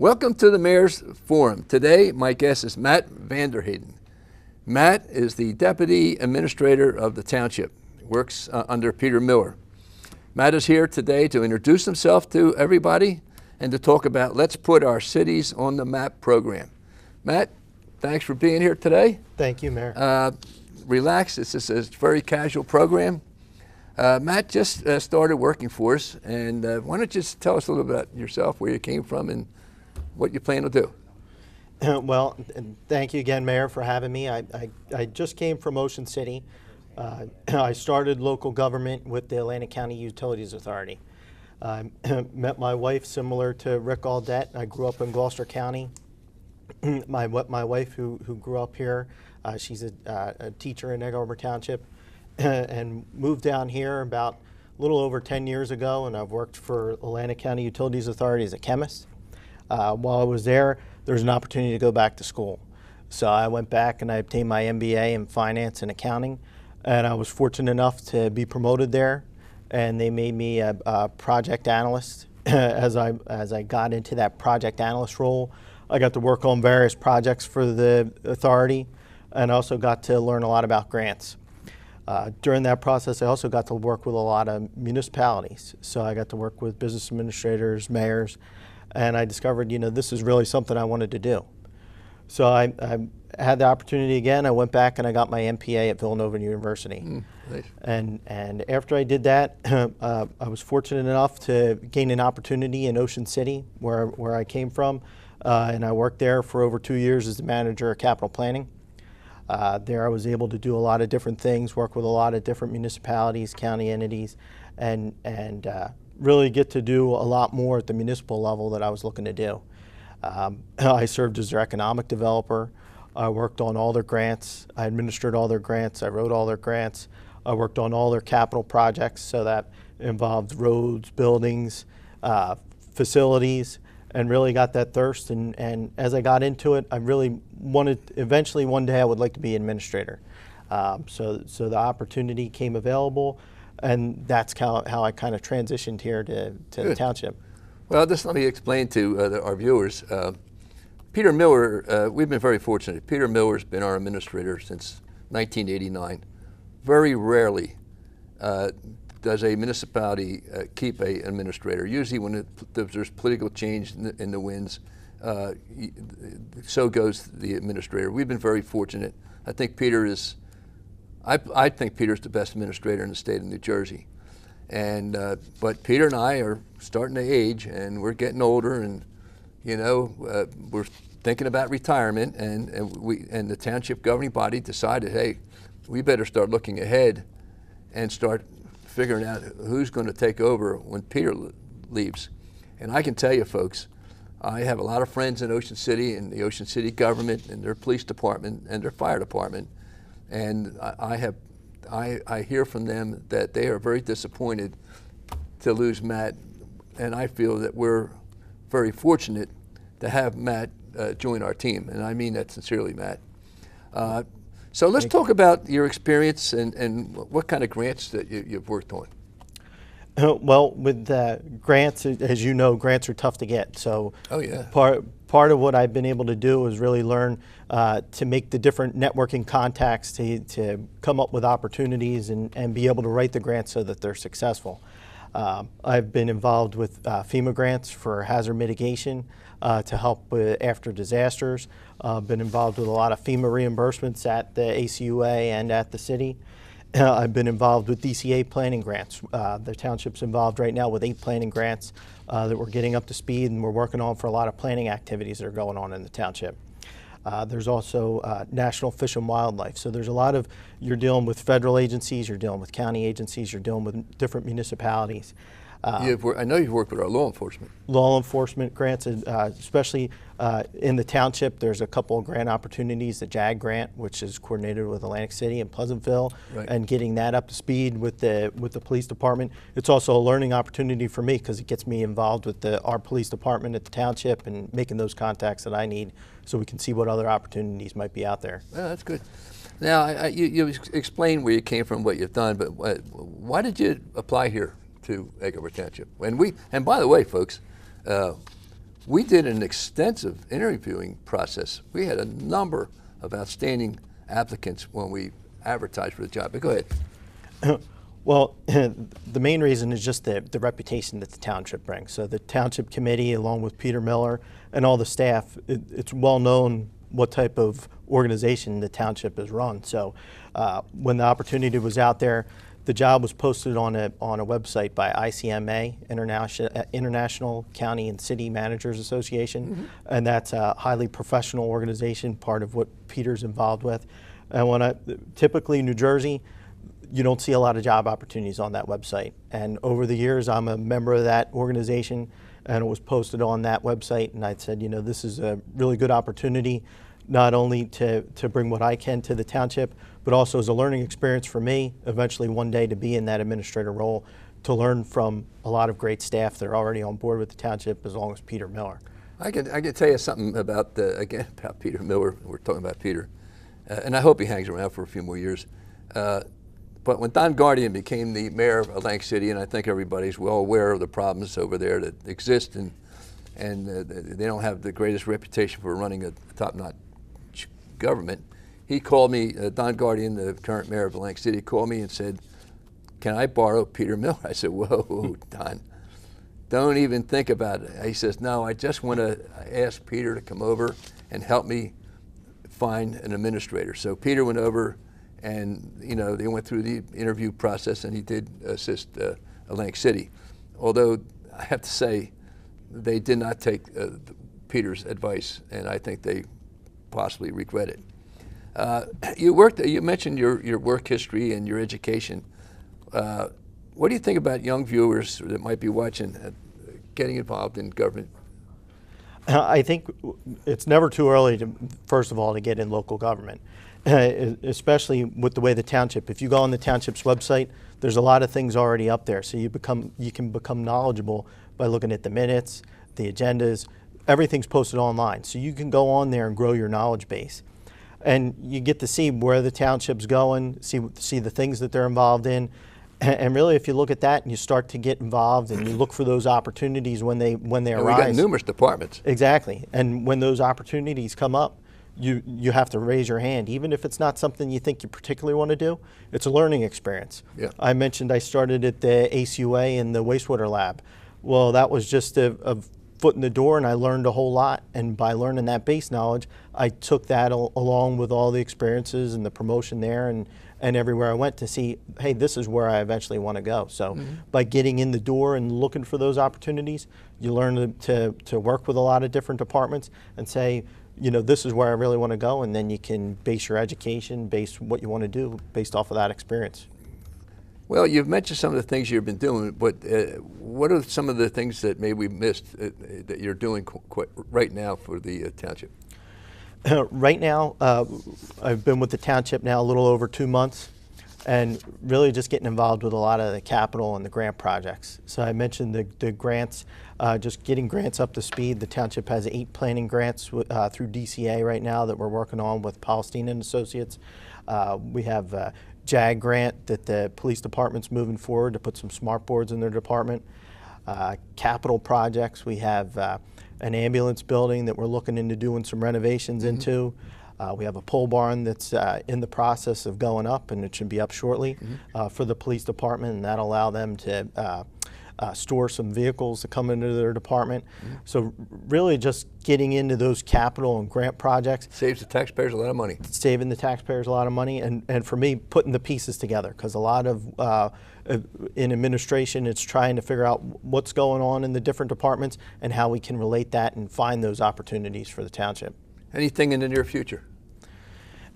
Welcome to the Mayor's Forum. Today, my guest is Matt Hayden. Matt is the Deputy Administrator of the Township. He works under Peter Miller. Matt is here today to introduce himself to everybody and to talk about Let's Put Our Cities on the Map program. Matt, thanks for being here today. Thank you, Mayor. Relax, this is a very casual program. Matt just started working for us, and why don't you just tell us a little about yourself, where you came from, and what you plan to do. Well, thank you again, Mayor, for having me. I just came from Ocean City. I started local government with the Atlantic County Utilities Authority. I met my wife, similar to Rick Aldette. I grew up in Gloucester County. My wife, who grew up here, she's a teacher in Egg Harbor Township, and moved down here about a little over 10 years ago, and I've worked for Atlantic County Utilities Authority as a chemist. While I was there was an opportunity to go back to school. So I went back and I obtained my MBA in finance and accounting, and I was fortunate enough to be promoted there, and they made me a project analyst. As I got into that project analyst role, I got to work on various projects for the authority, and also got to learn a lot about grants. During that process, I also got to work with a lot of municipalities. So I got to work with business administrators, mayors, and I discovered, this is really something I wanted to do. So I had the opportunity again. I went back and I got my MPA at Villanova University. Nice. And after I did that, I was fortunate enough to gain an opportunity in Ocean City, where I came from, and I worked there for over 2 years as the manager of capital planning. There I was able to do a lot of different things, work with a lot of different municipalities, county entities, and really get to do a lot more at the municipal level that I was looking to do. I served as their economic developer. I worked on all their grants. I administered all their grants. I wrote all their grants. I worked on all their capital projects, so that involved roads, buildings, facilities, and really got that thirst. And as I got into it, I really wanted, eventually one day I would like to be an administrator. So the opportunity came available, and that's how I kind of transitioned here to the township. Well, just let me explain to our viewers. Peter Miller, we've been very fortunate. Peter Miller's been our administrator since 1989. Very rarely does a municipality keep an administrator. Usually when there's political change in the winds, so goes the administrator. We've been very fortunate. I think Peter is, I think Peter's the best administrator in the state of New Jersey. And but Peter and I are starting to age, and we're getting older, and we're thinking about retirement, and the township governing body decided, hey, we better start looking ahead and start figuring out who's going to take over when Peter leaves. And I can tell you, folks, I have a lot of friends in Ocean City, and the Ocean City government, and their police department, and their fire department, and I hear from them that they are very disappointed to lose Matt, and I feel that we're very fortunate to have Matt join our team, and I mean that sincerely, Matt. So let's talk about your experience and what kind of grants that you've worked on. Well, with grants, as you know, grants are tough to get. So oh, yeah. Part of what I've been able to do is really learn to make the different networking contacts to come up with opportunities and be able to write the grants so that they're successful. I've been involved with FEMA grants for hazard mitigation to help with after disasters. Been involved with a lot of FEMA reimbursements at the ACUA and at the city. I've been involved with DCA planning grants. The township's involved right now with 8 planning grants that we're getting up to speed, and we're working on for a lot of planning activities that are going on in the township. There's also National Fish and Wildlife. So there's a lot of, you're dealing with federal agencies, you're dealing with county agencies, you're dealing with different municipalities. I know you've worked with our law enforcement. Law enforcement grants, especially in the township, there's a couple of grant opportunities, the JAG grant, which is coordinated with Atlantic City and Pleasantville, right, and getting that up to speed with the police department. It's also a learning opportunity for me because it gets me involved with our police department at the township and making those contacts that I need so we can see what other opportunities might be out there. Yeah, that's good. Now, you explained where you came from, what you've done, but why did you apply here to Egg Harbor Township? And by the way, folks, we did an extensive interviewing process. We had a number of outstanding applicants when we advertised for the job. But go ahead. Well, the main reason is just the reputation that the township brings. So the township committee, along with Peter Miller and all the staff, it's well known what type of organization the township is run. So when the opportunity was out there, the job was posted on a website by ICMA, International County and City Managers Association, and that's a highly professional organization, part of what Peter's involved with. And typically New Jersey, you don't see a lot of job opportunities on that website. And over the years, I'm a member of that organization, and it was posted on that website, and I said, you know, this is a really good opportunity, not only to bring what I can to the township, but also as a learning experience for me, eventually one day to be in that administrator role, to learn from a lot of great staff that are already on board with the township, as long as Peter Miller. I can tell you something about, again, about Peter Miller. We're talking about Peter, and I hope he hangs around for a few more years. But when Don Guardian became the mayor of Atlantic City, and I think everybody's well aware of the problems over there that exist, and they don't have the greatest reputation for running a top-notch government, he called me, Don Guardian, the current mayor of Atlantic City, called me and said, "Can I borrow Peter Miller?" I said, "Whoa, Don, don't even think about it." He says, "No, I just want to ask Peter to come over and help me find an administrator." So Peter went over, and you know, they went through the interview process, and he did assist Atlantic City. Although I have to say, they did not take Peter's advice, and I think they possibly regret it. You mentioned your work history and your education. What do you think about young viewers that might be watching getting involved in government? I think it's never too early to, first of all, to get in local government, especially with the way the township. If you go on the township's website, there's a lot of things already up there, so you can become knowledgeable by looking at the minutes, the agendas. Everything's posted online, so you can go on there and grow your knowledge base. And you get to see where the township's going, see the things that they're involved in. And really, if you look at that and you start to get involved and you look for those opportunities when they arise. We got numerous departments. Exactly. And when those opportunities come up, you have to raise your hand. Even if it's not something you think you particularly want to do, it's a learning experience. Yeah. I mentioned I started at the ACUA in the wastewater lab. Well, that was just a foot in the door, and I learned a whole lot. And by learning that base knowledge, I took that along with all the experiences and the promotion there and everywhere I went to see, hey, this is where I eventually want to go. So by getting in the door and looking for those opportunities, you learn to work with a lot of different departments and say, you know, this is where I really want to go, and then you can base your education, base what you want to do based off of that experience. Well, you've mentioned some of the things you've been doing, but what are some of the things that maybe we missed that you're doing right now for the township? Right now, I've been with the township now a little over 2 months, and really just getting involved with a lot of the capital and the grant projects. So I mentioned the grants, just getting grants up to speed. The township has 8 planning grants through DCA right now that we're working on with Palestine and Associates. We have a JAG grant that the police department's moving forward to put some smart boards in their department. Capital projects, we have an ambulance building that we're looking into doing some renovations into. We have a pole barn that's in the process of going up, and it should be up shortly for the police department, and that'll allow them to store some vehicles to come into their department. So really just getting into those capital and grant projects. Saves the taxpayers a lot of money. Saving the taxpayers a lot of money, and for me, putting the pieces together, because a lot of in administration, it's trying to figure out what's going on in the different departments and how we can relate that and find those opportunities for the township. Anything in the near future?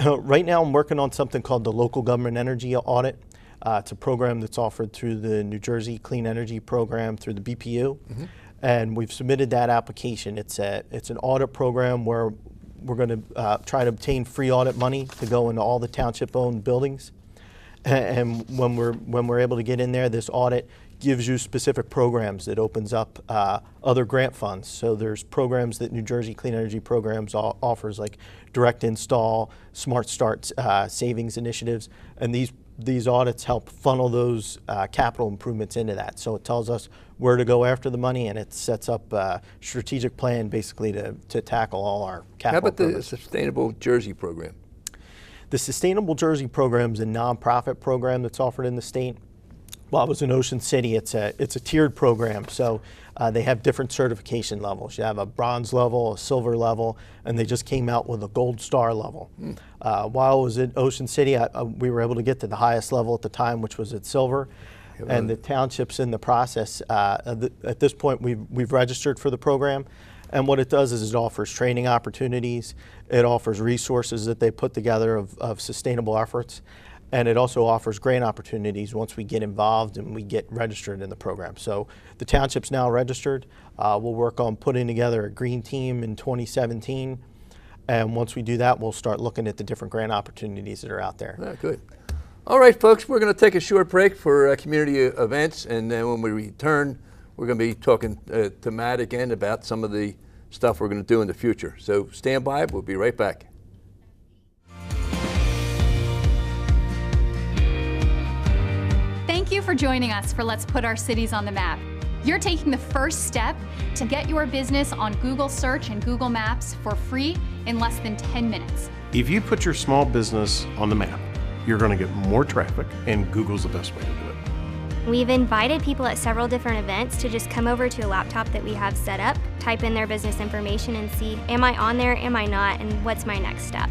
Right now I'm working on something called the Local Government Energy Audit. It's a program that's offered through the New Jersey Clean Energy Program through the BPU, and we've submitted that application. It's an audit program where we're going to try to obtain free audit money to go into all the township-owned buildings. And when we're able to get in there, this audit gives you specific programs that opens up other grant funds. So there's programs that New Jersey Clean Energy Programs offers, like direct install, smart start savings initiatives, and these these audits help funnel those capital improvements into that. So it tells us where to go after the money, and it sets up a strategic plan basically to tackle all our capital How about the improvements. Sustainable Jersey program? The Sustainable Jersey program is a nonprofit program that's offered in the state. Well, I was in Ocean City. It's a tiered program, so they have different certification levels. You have a bronze level, a silver level, and they just came out with a gold star level. While I was in Ocean City, we were able to get to the highest level at the time, which was at silver. And the township's in the process. At this point, we've registered for the program. And what it does is it offers training opportunities. It offers resources that they put together of sustainable efforts. And it also offers grant opportunities once we get involved and we get registered in the program. So the township's now registered. We'll work on putting together a green team in 2017. And once we do that, we'll start looking at the different grant opportunities that are out there. Good. All right, folks, we're going to take a short break for community events. And then when we return, we're going to be talking to Matt again about some of the stuff we're going to do in the future. So stand by. We'll be right back. Thank you for joining us for Let's Put Our Cities on the Map. You're taking the first step to get your business on Google Search and Google Maps for free in less than 10 minutes. If you put your small business on the map, you're going to get more traffic, and Google's the best way to do it. We've invited people at several different events to just come over to a laptop that we have set up, type in their business information and see, am I on there, am I not, and what's my next step?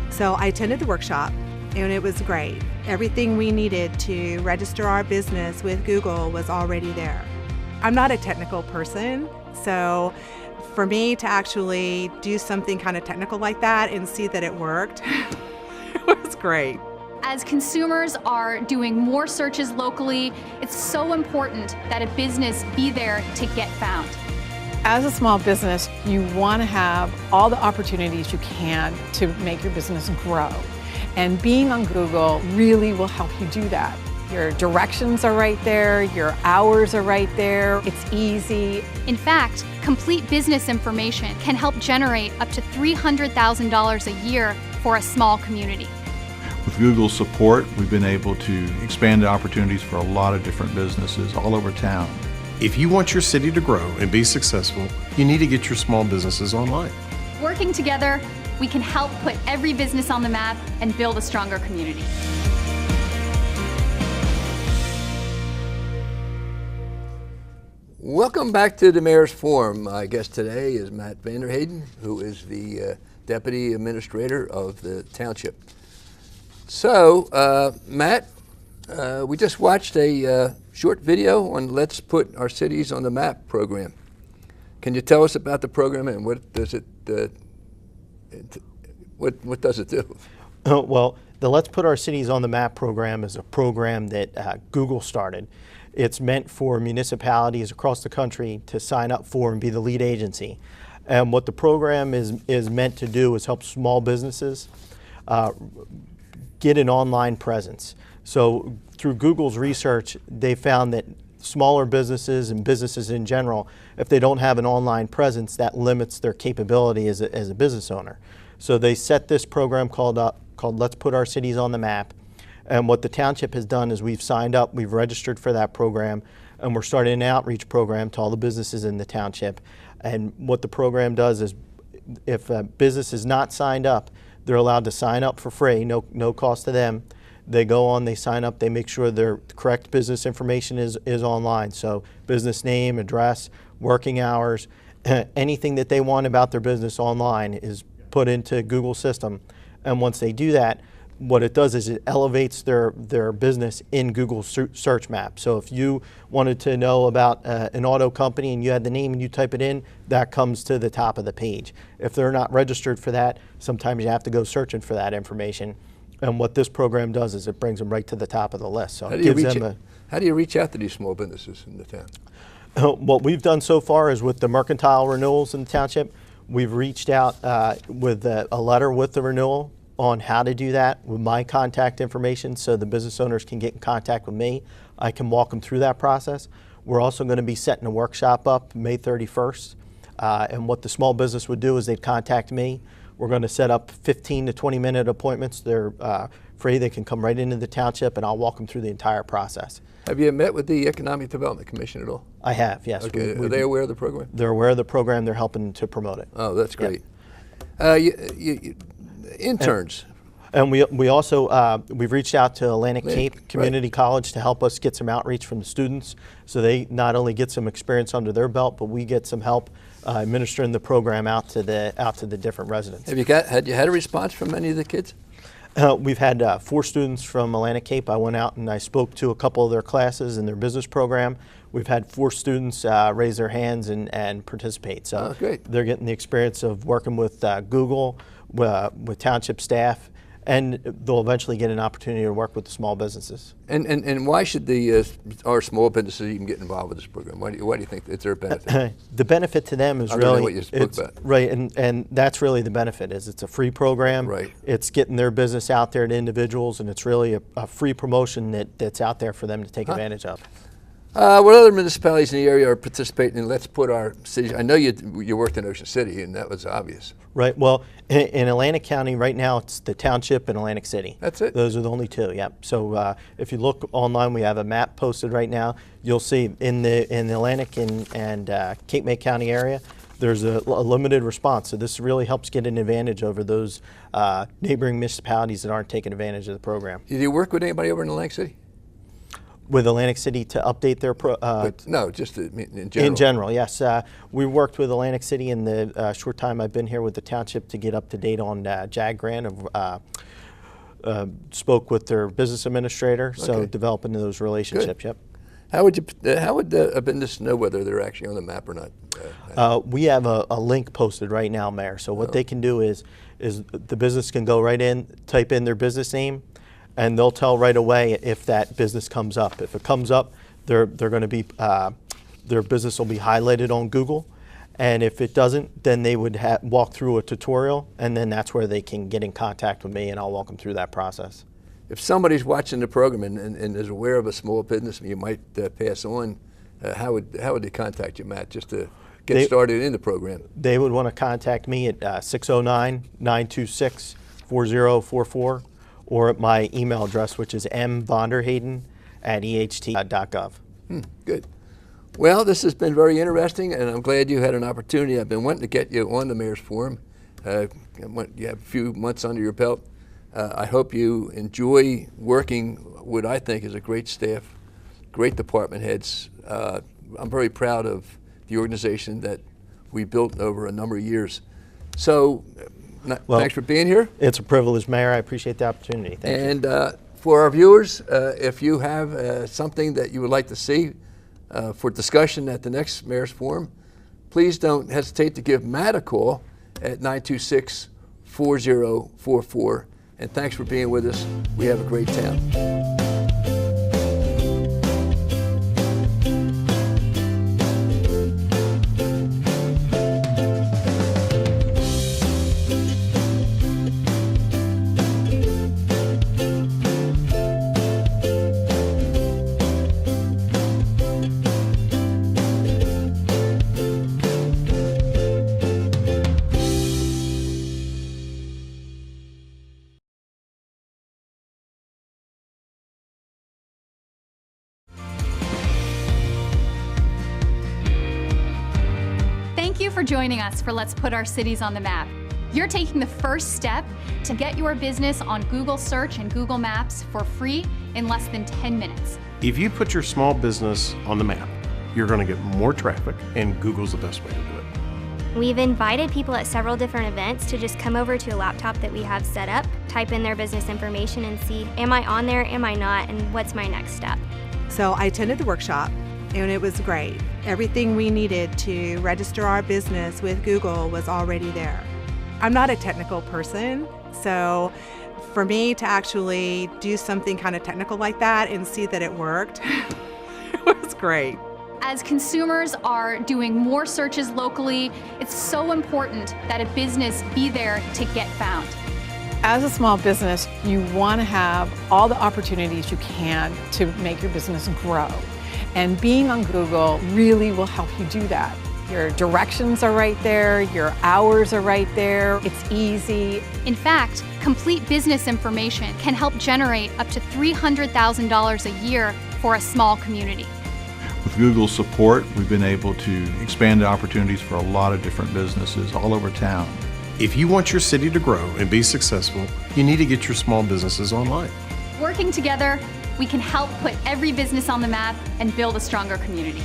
So I attended the workshop, and it was great. Everything we needed to register our business with Google was already there. I'm not a technical person, so for me to actually do something kind of technical like that and see that it worked, it was great. As consumers are doing more searches locally, it's so important that a business be there to get found. As a small business, you want to have all the opportunities you can to make your business grow. And being on Google really will help you do that. Your directions are right there, your hours are right there, it's easy. In fact, complete business information can help generate up to $300,000 a year for a small community. With Google's support, we've been able to expand the opportunities for a lot of different businesses all over town. If you want your city to grow and be successful, you need to get your small businesses online. Working together, we can help put every business on the map and build a stronger community. Welcome back to the Mayor's Forum. My guest today is Matt Hayden, who is the Deputy Administrator of the Township. So, Matt, we just watched a short video on Let's Put Our Cities on the Map program. Can you tell us about the program and what does it what does it do? Well, the Let's Put Our Cities on the Map program is a program that Google started. It's meant for municipalities across the country to sign up for and be the lead agency. And what the program is meant to do is help small businesses get an online presence. So through Google's research, they found that smaller businesses and businesses in general, if they don't have an online presence, that limits their capability as a business owner. So they set this program called Let's Put Our Cities on the Map. And what the township has done is we've signed up, we've registered for that program, and we're starting an outreach program to all the businesses in the township. And what the program does is if a business is not signed up, they're allowed to sign up for free, no cost to them. They go on, they sign up, they make sure their correct business information is online. So business name, address, working hours, anything that they want about their business online is put into Google system. And once they do that, what it does is it elevates their business in Google search map. So if you wanted to know about an auto company and you had the name and you type it in, that comes to the top of the page. If they're not registered for that, sometimes you have to go searching for that information. And what this program does is it brings them right to the top of the list. So it gives them how do you reach out to these small businesses in the town? What we've done so far is with the mercantile renewals in the township, we've reached out with a letter with the renewal on how to do that with my contact information so the business owners can get in contact with me. I can walk them through that process. We're also going to be setting a workshop up May 31st. And what the small business would do is they'd contact me. We're going to set up 15 to 20 minute appointments. They're free. They can come right into the township, and I'll walk them through the entire process. Have you met with the Economic Development Commission at all? I have, yes. Okay. Are they aware of the program? They're aware of the program. They're helping to promote it. Oh, that's great. Interns. And we also, we've reached out to Atlantic Cape Community College to help us get some outreach from the students, so they not only get some experience under their belt, but we get some help administering the program out to the different residents. Have you had a response from any of the kids? We've had 4 students from Atlantic Cape. I went out and I spoke to a couple of their classes in their business program. We've had 4 students raise their hands and participate. So they're getting the experience of working with Google, with Township staff, and they'll eventually get an opportunity to work with the small businesses. And why should our small businesses even get involved with this program? Why do you think it's their benefit? The benefit to them is Other than really what you spoke about. Right, and that's really the benefit. Is it's a free program. Right. It's getting their business out there to individuals, and it's really a free promotion that's out there for them to take advantage of. What other municipalities in the area are participating in Let's Put Our Cities? I know you worked in Ocean City, and that was obvious. Right. Well, in Atlantic County right now, it's the Township and Atlantic City. That's it? Those are the only 2, yep. So if you look online, we have a map posted right now. You'll see in the Atlantic and Cape May County area, there's a limited response. So this really helps get an advantage over those neighboring municipalities that aren't taking advantage of the program. Did you work with anybody over in Atlantic City? With Atlantic City to update their no, just in general. In general, yes. We worked with Atlantic City in the short time I've been here with the Township to get up to date on JAG grant. Spoke with their business administrator, so developing those relationships. Good. Yep. How would a business know whether they're actually on the map or not? We have a link posted right now, Mayor. So what they can do is the business can go right in, type in their business name, and they'll tell right away if that business comes up. If it comes up, they're going to be their business will be highlighted on Google, and if it doesn't, then they would walk through a tutorial, and then that's where they can get in contact with me, and I'll walk them through that process. If somebody's watching the program and is aware of a small business you might pass on, how would they contact you, Matt, just to get started in the program? They would want to contact me at 609-926-4044. Or at my email address, which is mvonderhayden@eht.gov. Good. Well, this has been very interesting, and I'm glad you had an opportunity. I've been wanting to get you on the Mayor's Forum. You have a few months under your belt. I hope you enjoy working what I think is a great staff, great department heads. I'm very proud of the organization that we built over a number of years. So. Well, thanks for being here. It's a privilege, Mayor. I appreciate the opportunity. Thank you. And for our viewers, if you have something that you would like to see for discussion at the next Mayor's Forum, please don't hesitate to give Matt a call at 926-4044. And thanks for being with us. We have a great town. Thank you for joining us for Let's Put Our Cities on the Map. You're taking the first step to get your business on Google Search and Google Maps for free in less than 10 minutes. If you put your small business on the map, you're going to get more traffic, and Google's the best way to do it. We've invited people at several different events to just come over to a laptop that we have set up, type in their business information and see, am I on there, am I not, and what's my next step? So I attended the workshop, and it was great. Everything we needed to register our business with Google was already there. I'm not a technical person, so for me to actually do something kind of technical like that and see that it worked, it was great. As consumers are doing more searches locally, it's so important that a business be there to get found. As a small business, you want to have all the opportunities you can to make your business grow. And being on Google really will help you do that. Your directions are right there, your hours are right there, it's easy. In fact, complete business information can help generate up to $300,000 a year for a small community. With Google's support, we've been able to expand the opportunities for a lot of different businesses all over town. If you want your city to grow and be successful, you need to get your small businesses online. Working together, we can help put every business on the map and build a stronger community.